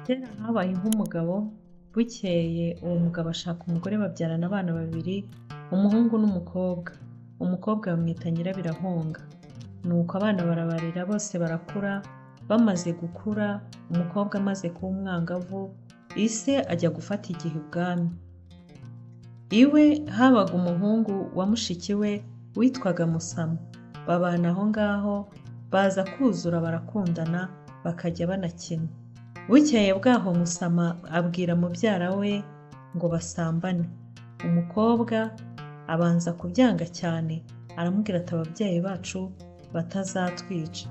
Kera habayeho umugabo, bukeye uwo mugabo ashaka umugore babyarana abana babiri, umuhungu n'umukobwa. Umukobwa bamwita Nyirabirahunga. Nuko abana barabarera bose barakura, bamaze gukura, umukobwa amaze kuba umwangavu, ise ajya gufata igihe ibwami. Iwe habaga umuhungu wa mushiki we witwaga Musama. Babana aho ngaho, baza kuzura barakundana, bakajya banakina. Bukeye bwaho Musama abwira mubyara we ngo basambane. Umukobwa abanza kubyanga cyane, aramubwira ati ababyeyi bacu batazatwica.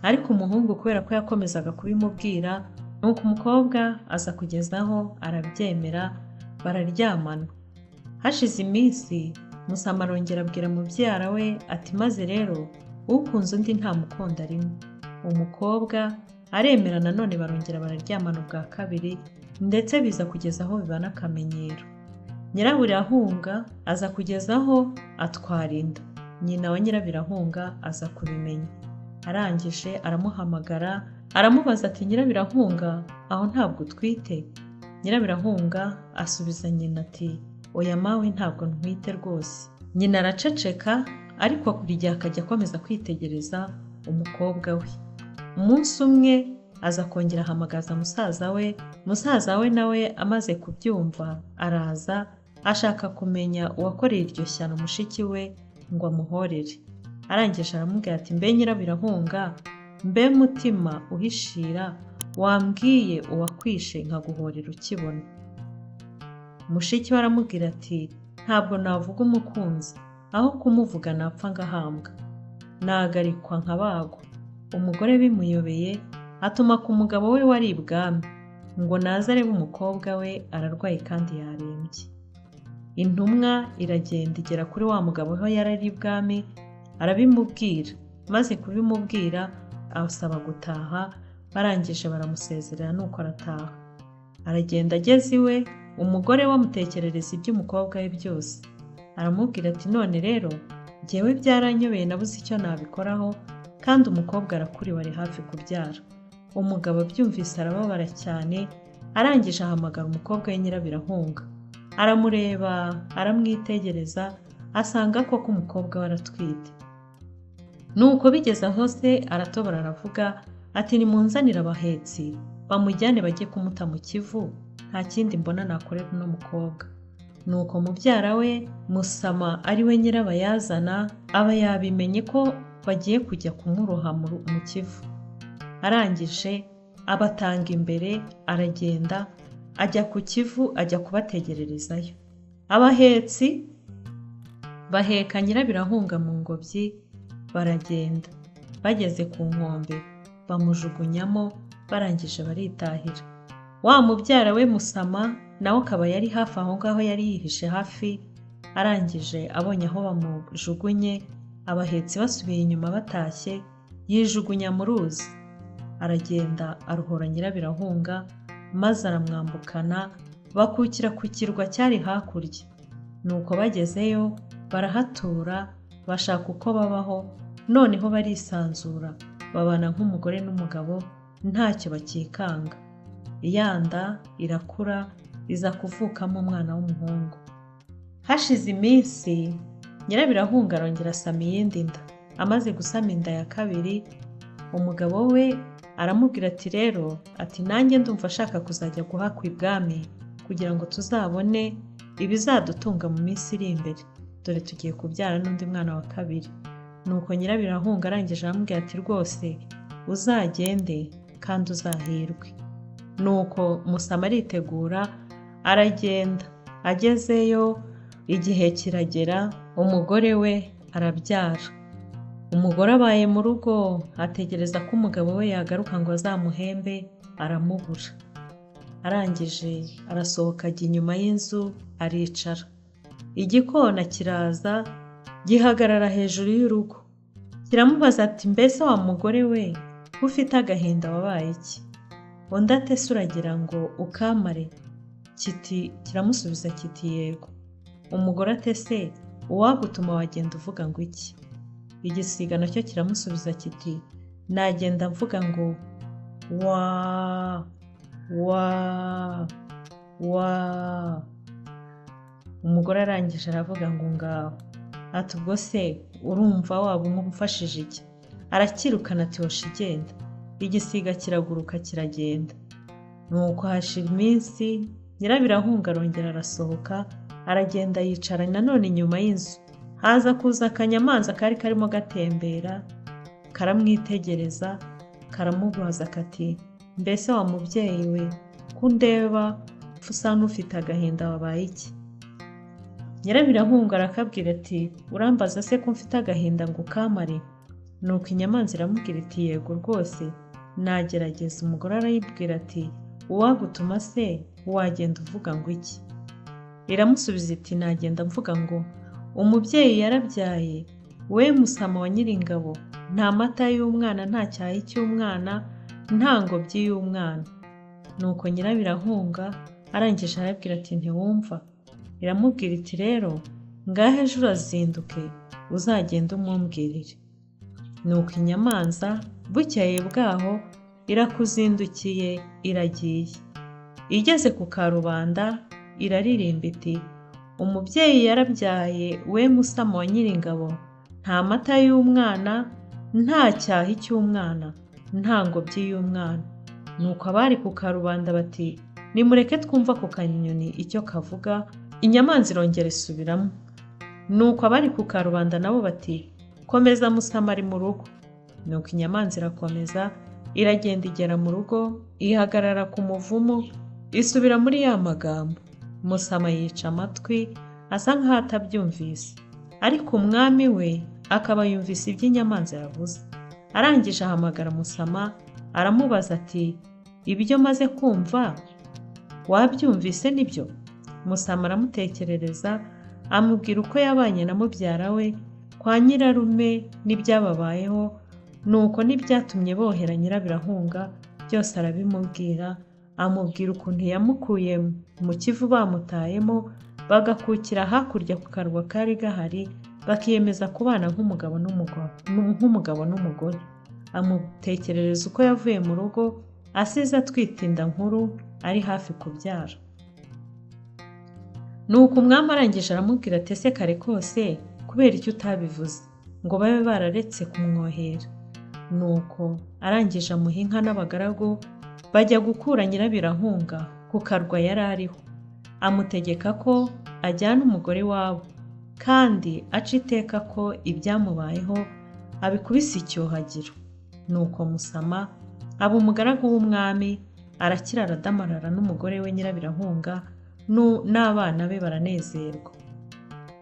Ariko umuhungu kubera ko yakomezaga kubimubwira, nuko umukobwa aza kugezaho arabyemera, bararyamana. Hashize iminsi, Musama arongera abwira mubyara we ati maze rero ukunze undi ntamukunda rimwe. Umukobwa aremera, nanone barongera bararyamana ubwa kabiri, ndetse biza kugeza aho biba n'akamenyero. Nyirabirahunga aza kugezaho atwara inda. Nyina wa Nyirabirahunga aza kubimenya. Arangije aramuhamagara, aramubaza ati Nyirabirahunga, aho ntabwo utwite? Nyirabirahunga asubiza nyina ati oya mawe, ntabwo ntwite rwose. Nyina araceceka, ariko buri gihe akajya akomeza kwitegereza umukobwa we. Umunsi umwe aza kongera ahamagaza musaza we nawe amaze kubyumva araza, ashaka kumenya uwakoreye iryo shyano mushiki we ngo amuhorere. Arangije aramubwira ati mbe Nyirabirahunga, mbe mutima uhishira, wambwiye uwakwishe nkaguhorera ukibona. Mushiki we aramubwira ati ntabwo navuga umukunzi, aho kumuvuga napfa ngahambwa, nagarikwa nkabagwa. Umugore bimuyobeye atuma ku mugabo we wari ibwami ngo naze arebe umukobwa we ararwaye kandi yarembye. Intumwa iragenda igera kuri wa mugabo aho yari ari ibwami, arabimubwira. Maze kubimubwira asaba gutaha, barangije baramusezerera nuko arataha. Aragenda ageze iwe, umugore we amutekerereza iby'umukobwa we byose. Aramubwira ati none rero jyewe byaranyobeye, nabuze icyo nabikoraho, kandi umukobwa arakuriwe ari hafi kubyara. Umugabo abyumvise arababara cyane, arangije ahamagara umukobwa we Nyirabirahunga. Aramureba, aramwitegereza, asanga koko umukobwa we aratwite. Nuko bigeze aho se aratobora aravuga ati nimunzanire abahetsi, bamujyane bajye kumuta mu Kivu, nta kindi mbona nakorera uno mukobwa. Nuko mubyara we Musama ari we nyirabayazana, aba yabimenye ko bagiye kujya kumuroha mu Kivu. Arangije abatanga imbere, aragenda ajya ku Kivu, ajya kubategererezayo. Abahetsi baheka Nyirabirahunga mu ngobyi, baragenda. Bageze ku nkombe bamujugunyamo, barangije baritahira. Wa mubyara we Musama nawe akaba yari hafi aho ngaho, yari yihishe hafi. Arangije abonye aho bamujugunye, abahetsi basubiye inyuma batashye, yijugunya mu ruzi. Aragenda aruhura Nyirabirahunga, maze aramwambukana, bakukira ku kirwa cyari hakurya. Nuko bagezeyo barahatura, bashaka uko babaho, noneho barisanzura, babana nk'umugore n'umugabo, ntacyo bakikanga. Ya nda irakura, iza kuvukamo umwana w'umuhungu. Hashize iminsi, Nyirabirahunga arongera asama iyindi nda. Amaze gusama inda ya kabiri, umugabo we aramubwira ati rero, ati nanjye ndumva ashaka kuzajya guhakwa ibwami, kugira ngo tuzabone ibizadutunga mu minsi iri imbere, dore tugiye kubyara n'undi mwana wa kabiri. Nuko Nyirabirahunga arangije aramubwira ati rwose uzagende kandi uzahirwe. Nuko Musama aritegura, aragenda. Agezeyo igihe kiragera, umugore we arabyara. Umugore abaye mu rugo, ategereza ko umugabo we yagaruka ngo azamuhembe, aramubura. Arangije arasohoka ajya inyuma y'inzu, aricara. Igikona kiraza, gihagarara hejuru y'urugo, kiramubaza ati mbese wa mugore we, ufite agahinda wabaye iki? Undi ati ese uragira ngo ukamare? Kiramusubiza kiti yego. Umugore ati ese uwagutuma wagenda uvuga ngo iki? Igisiga nacyo kiramusubiza kiti nagenda mvuga ngo wa. wa wa. Umugore arangije aravuga ngo ngaho. Ati ubwo se urumva waba umufashije iki? Arakirukana ati hoshi igenda. Igisiga kiraguruka kiragenda. Nuko hashira iminsi, Nyirabirahunga arongera arasohoka, aragenda yicara nanone inyuma y'inzu. Haza kuza akanyamanza kari karimo gatembera, karamwitegereza, karamubaza kati mbese wa mubyeyi we, ko undeba usa n'ufite agahinda wabaye iki? Nyirabirahunga arakabwira ati urambaza se ko mfite agahinda ngo ukamare? Nuko inyamanza iramubwira iti yego rwose nagerageza. Umugore arayibwira ati uwagutuma se wagenda uvuga ngo iki? Iramusubiza iti nagenda mvuga ngo umubyeyi yarabyaye, we Musama wa Nyiringabo, nta mata y'umwana, nta cyayi cy'umwana, nta ngobyi y'umwana. Nuko Nyirabirahunga arangije arabwira ati ntiwumva? Iramubwira iti rero ngaho ejo urazinduke uzagenda umumbwirire. Nuko inyamanza bukeye bwaho irakuzindukiye iragiye. Igeze ku karubanda iraririmba iti umubyeyi yarabyaye, we Musama wa Nyiringabo, nta mata y'umwana, nta cyahi cy'umwana, nta ngobyi y'umwana. Nuko abari ku karubanda bati nimureke twumva ku kanyoni icyo kavuga. Inyamanza irongera isubiramo. Nuko abari ku karubanda nabo bati komeza Musama ari mu rugo. Nuko inyamanza irakomeza iragenda igera mu rugo, ihagarara ku muvumu, isubira muri ya magambo. Musama yica amatwi asa nkaho atabyumvise, ariko umwami we akaba yumvise ibyo inyamanza yavuze. Arangije ahamagara Musama aramubaza ati ibyo maze kumva wabyumvise nibyo? Musama aramutekerereza amubwira uko yabanye na mubyara we kwa nyirarume n'ibyababayeho, nuko n'ibyatumye bohera Nyirabirahunga byose arabimubwira. Amubwira ukuntu yamukuye mu kivu bamutayemo, bagakukira hakurya ku karwa kari gahari, bakiyemeza kubana nk'umugabo n'umugore. Amutekerereza uko yavuye mu rugo asize atwite inda nkuru ari hafi kubyara. Nuko umwami arangije aramubwira ati ese kare kose kubera icyo utabivuze ngo babe bararetse kumwohera? Nuko arangije amuha inka n'abagaragu bajya gukura Nyirabirahunga ku karwa yari ariho. Amutegeka ko ajyana umugore wabo, kandi aca iteka ko ibyamubayeho abikubise icyuhagiro. Nuko Musama aba umugaragu w'umwami, arakira aradamarara n'umugore we Nyirabirahunga n'abana be baranezerwa.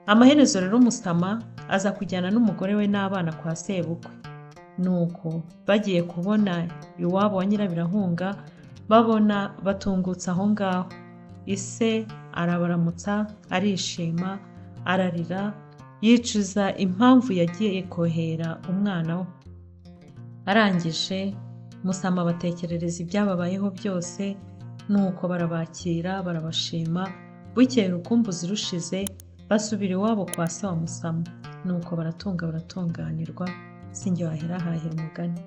Amaherezo rero Musama aza kujyana n'umugore we n'abana kwa sebukwe. Nuko bagiye kubona iwabo wa Nyirabirahunga, babona batungutse aho ngaho. Ise arabaramutsa arishima ararira, yicuza impamvu yagiye kohera umwana we. Arangije Musama abatekerereza ibyababayeho byose, nuko barabakira barabashima. Bukeye urukumbuzi rushize basubira iwabo kwa se wa Musama. Nuko baratunganirwa. Sinjye wahera hahera umugani.